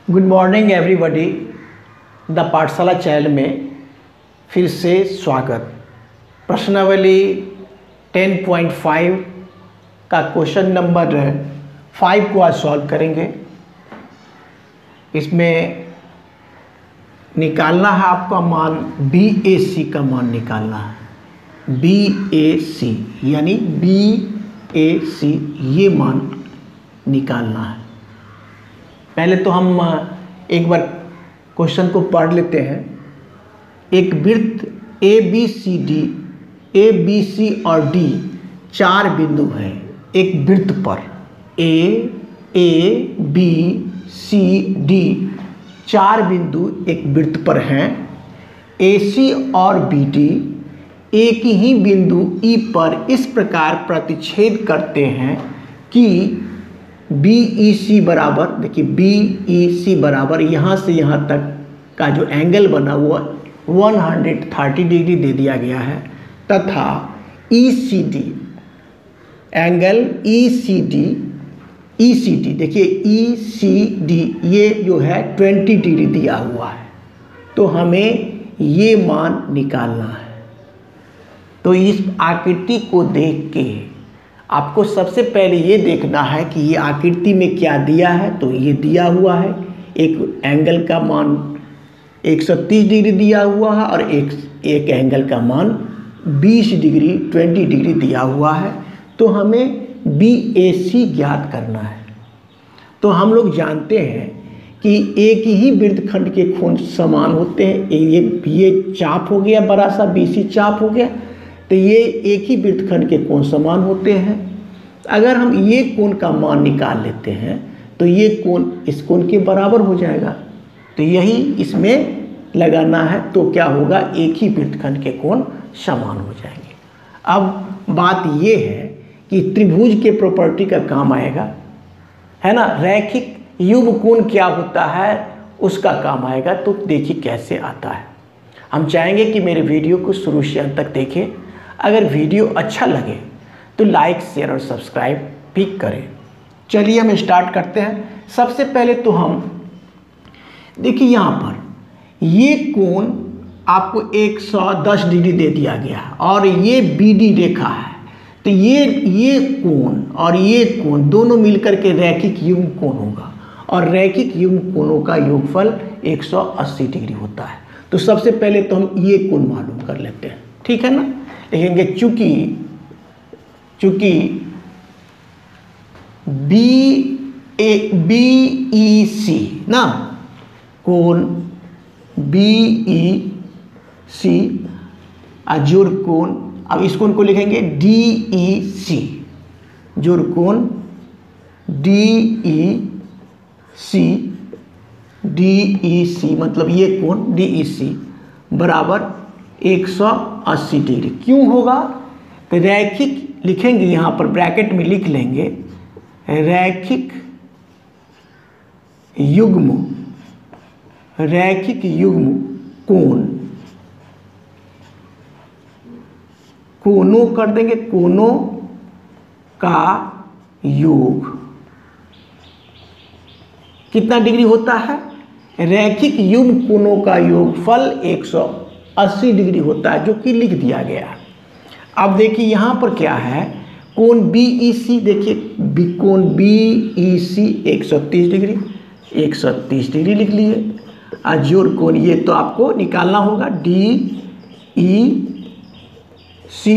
Good morning everybody. The पाठशाला channel में फिर से स्वागत। प्रश्नावली 10.5 का क्वेश्चन नंबर 5 को आज सॉल्व करेंगे। इसमें निकालना है आपका मान BAC का मान निकालना है। BAC यानी BAC ये मान निकालना है। पहले तो हम एक बार क्वेश्चन को पढ़ लेते हैं। एक वृत्त A B C और D 4 बिंदु हैं एक वृत्त पर। A B C D 4 बिंदु एक वृत्त पर हैं। AC और BD एक ही बिंदु E पर इस प्रकार प्रतिच्छेद करते हैं कि BEC बराबर, देखिए BEC बराबर यहाँ से यहाँ तक का जो एंगल बना हुआ 130 डिग्री दे दिया गया है, तथा ECD एंगल ECD देखिए ECD ये जो है 20 डिग्री दिया हुआ है। तो हमें ये मान निकालना है। तो इस आकृति को देख के आपको सबसे पहले ये देखना है कि ये आकृति में क्या दिया है। तो ये दिया हुआ है एक एंगल का मान 130 डिग्री दिया हुआ है और एक एंगल का मान 20 डिग्री दिया हुआ है। तो हमें BAC ज्ञात करना है। तो हम लोग जानते हैं कि एक ही वृत्तखंड के कोण समान होते हैं। ये चाप हो गया, बड़ा सा BC चाप हो गया, तो ये एक ही वृत्तखंड के कोण समान होते हैं। अगर हम ये कोण का मान निकाल लेते हैं तो ये कोण इस कोण के बराबर हो जाएगा। तो यही इसमें लगाना है। तो क्या होगा, एक ही वृत्तखंड के कोण समान हो जाएंगे। अब बात ये है कि त्रिभुज के प्रॉपर्टी का काम आएगा, है ना। रैखिक युग्म कोण क्या होता है उसका काम आएगा। तो देखिए कैसे आता है। हम चाहेंगे कि मेरे वीडियो को शुरू से अंत तक देखें। अगर वीडियो अच्छा लगे तो लाइक, शेयर और सब्सक्राइब भी करें। चलिए हम स्टार्ट करते हैं। सबसे पहले तो हम देखिए यहाँ पर ये कोण आपको 110 डिग्री दे दिया गया और ये BD रेखा है। तो ये कोण और ये कोण दोनों मिलकर के रैखिक युग्म कोण होगा और रैखिक युग्म कोणों का योगफल 180 डिग्री होता है। तो सबसे पहले तो हम ये कोण मालूम कर लेते हैं, ठीक है ना। लिखेंगे चूंकि BEC ना, कोण BEC जोड़ कोण, अब इस कोण को लिखेंगे DEC, जोड़ कोण DEC मतलब ये कोण DEC बराबर 180 डिग्री क्यों होगा। तो रैखिक लिखेंगे, यहाँ पर ब्रैकेट में लिख लेंगे रैखिक युग्म कोणों कर देंगे, कोणों का योग कितना डिग्री होता है। रैखिक युग्म कोणों का योगफल 180 डिग्री होता है, जो कि लिख दिया गया। अब देखिए यहाँ पर क्या है, कोण BEC, देखिए कोण BEC 130 डिग्री लिख लिए। और जोड़ कोण ये तो आपको निकालना होगा DEC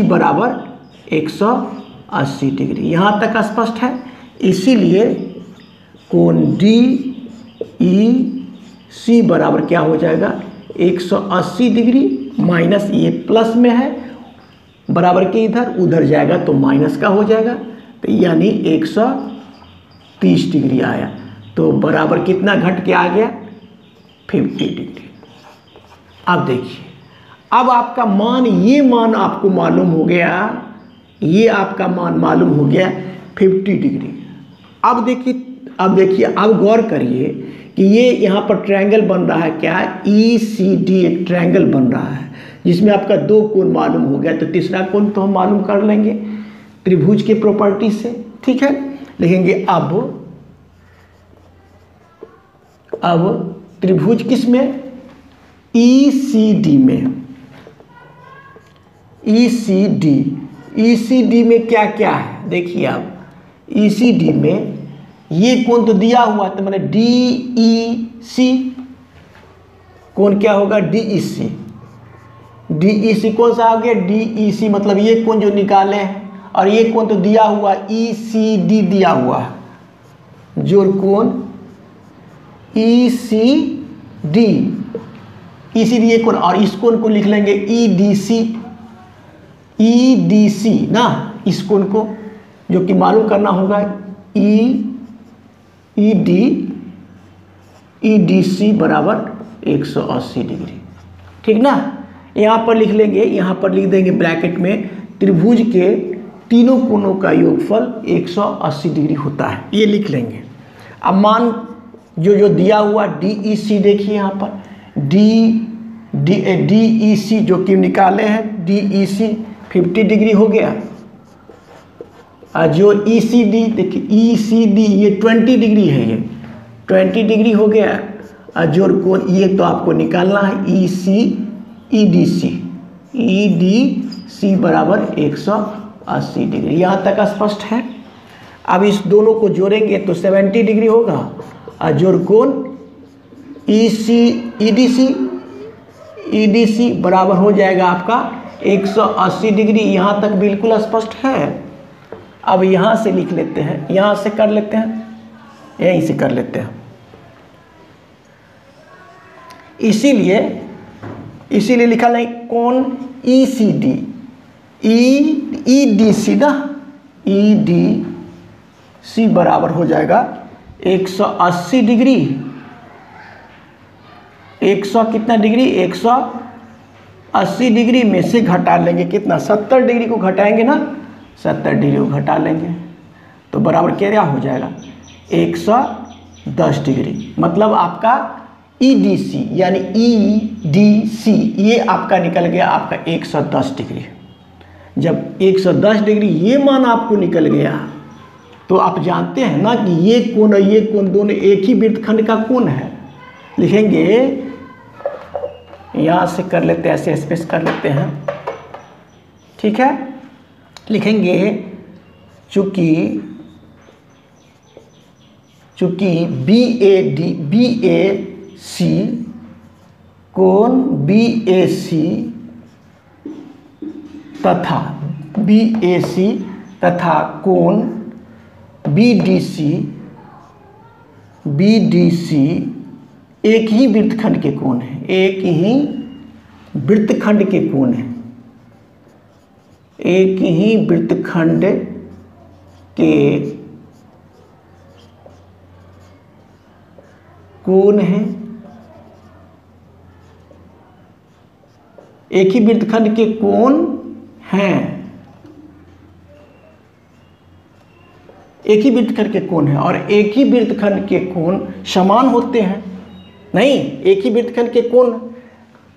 बराबर 180 डिग्री। यहाँ तक स्पष्ट है। इसीलिए कोण DEC बराबर क्या हो जाएगा, 180 डिग्री माइनस ये प्लस में है, बराबर के इधर उधर जाएगा तो माइनस का हो जाएगा। तो यानी 130 डिग्री आया। तो बराबर कितना घट के आ गया, 50 डिग्री। अब देखिए, अब आपका मान, ये मान आपको मालूम हो गया, ये आपका मान मालूम हो गया 50 डिग्री। अब देखिए अब गौर करिए कि ये यहाँ पर ट्रायंगल बन रहा है, क्या है, ECD एक ट्रायंगल बन रहा है जिसमें आपका 2 कोण मालूम हो गया। तो तीसरा कोण तो हम मालूम कर लेंगे त्रिभुज के प्रॉपर्टी से, ठीक है। लिखेंगे अब अब त्रिभुज किस में, ECD में, ECD में क्या क्या है देखिए आप। ECD में ये कोण तो दिया हुआ, तो मैंने DEC, कोण क्या होगा DEC। DEC कौन सा आ गया, DEC मतलब ये कोण जो निकाले हैं, और ये कोण तो दिया हुआ ECD दिया हुआ है, जोड़ कोण ECD ये कोण, और इस कोण को लिख लेंगे EDC ना, इस कोण को जो कि मालूम करना होगा EDC बराबर 180 डिग्री, ठीक ना। यहाँ पर लिख लेंगे, यहाँ पर लिख देंगे ब्रैकेट में, त्रिभुज के तीनों कोणों का योगफल 180 डिग्री होता है, ये लिख लेंगे। अब मान जो दिया हुआ DEC देखिए यहाँ पर DEC जो कि निकाले हैं, DEC 50 डिग्री हो गया, और जो ECD देखिए ECD ये 20 डिग्री है, ये 20 डिग्री हो गया, और जोड़ कोण ये तो आपको निकालना है EDC बराबर 180 डिग्री। यहाँ तक स्पष्ट है। अब इस दोनों को जोड़ेंगे तो 70 डिग्री होगा, और जोड़ कोण EDC बराबर हो जाएगा आपका 180 डिग्री। यहाँ तक बिल्कुल स्पष्ट है। अब यहाँ से लिख लेते हैं, यहाँ से कर लेते हैं, यहीं से कर लेते हैं। इसीलिए लिखा नहीं कोण EDC ना, EDC बराबर हो जाएगा 180 डिग्री। 100 कितना डिग्री, 180 डिग्री में से घटा लेंगे कितना, 70 डिग्री को घटाएंगे ना, 70 डिग्री को घटा लेंगे तो बराबर क्या हो जाएगा 110 डिग्री। मतलब आपका EDC यानी EDC ये आपका निकल गया आपका 110 डिग्री। जब 110 डिग्री ये मान आपको निकल गया तो आप जानते हैं ना कि ये कोण और ये कोण दोनों एक ही वृत्तखंड का कोण है। लिखेंगे, यहाँ से कर लेते हैं, ऐसे स्पेस कर लेते हैं, ठीक है। लिखेंगे चूंकि BAC कोण BAC तथा कोण BDC एक ही वृत्तखंड के कोण है, एक ही वृत्तखंड के कोण है, एक ही वृत्तखंड के कोण है, एक ही वृत्तखंड के कोण हैं, एक ही वृत्तखंड के कोण है। और एक ही वृत्तखंड के कोण समान होते हैं नहीं, एक ही वृत्तखंड के कोण,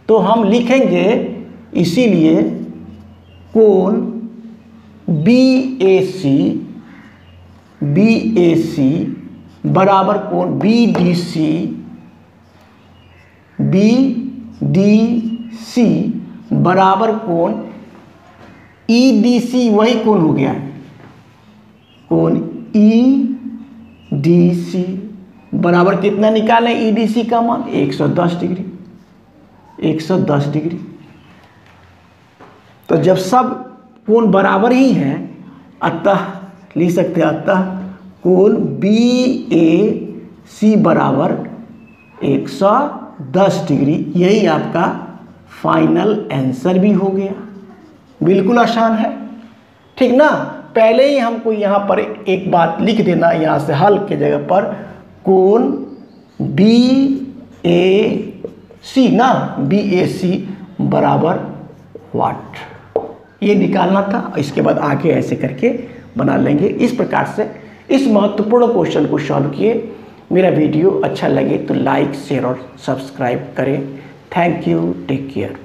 तो हम लिखेंगे इसीलिए कोण BAC बराबर कोण BDC बराबर कोण EDC, वही कोण हो गया कोण EDC बराबर कितना निकालें EDC का मान 110 डिग्री। 110 डिग्री। तो जब सब कोण बराबर ही हैं, अतः लिख सकते हैं, अतः कोण BAC बराबर 110 डिग्री। यही आपका फाइनल आंसर भी हो गया। बिल्कुल आसान है, ठीक ना। पहले ही हमको यहाँ पर एक बात लिख देना, यहाँ से हल की जगह पर कोण BAC ना, BAC बराबर व्हाट, ये निकालना था। इसके बाद आगे ऐसे करके बना लेंगे। इस प्रकार से इस महत्वपूर्ण क्वेश्चन को सॉल्व किए। मेरा वीडियो अच्छा लगे तो लाइक, शेयर और सब्सक्राइब करें। Thank you, take care.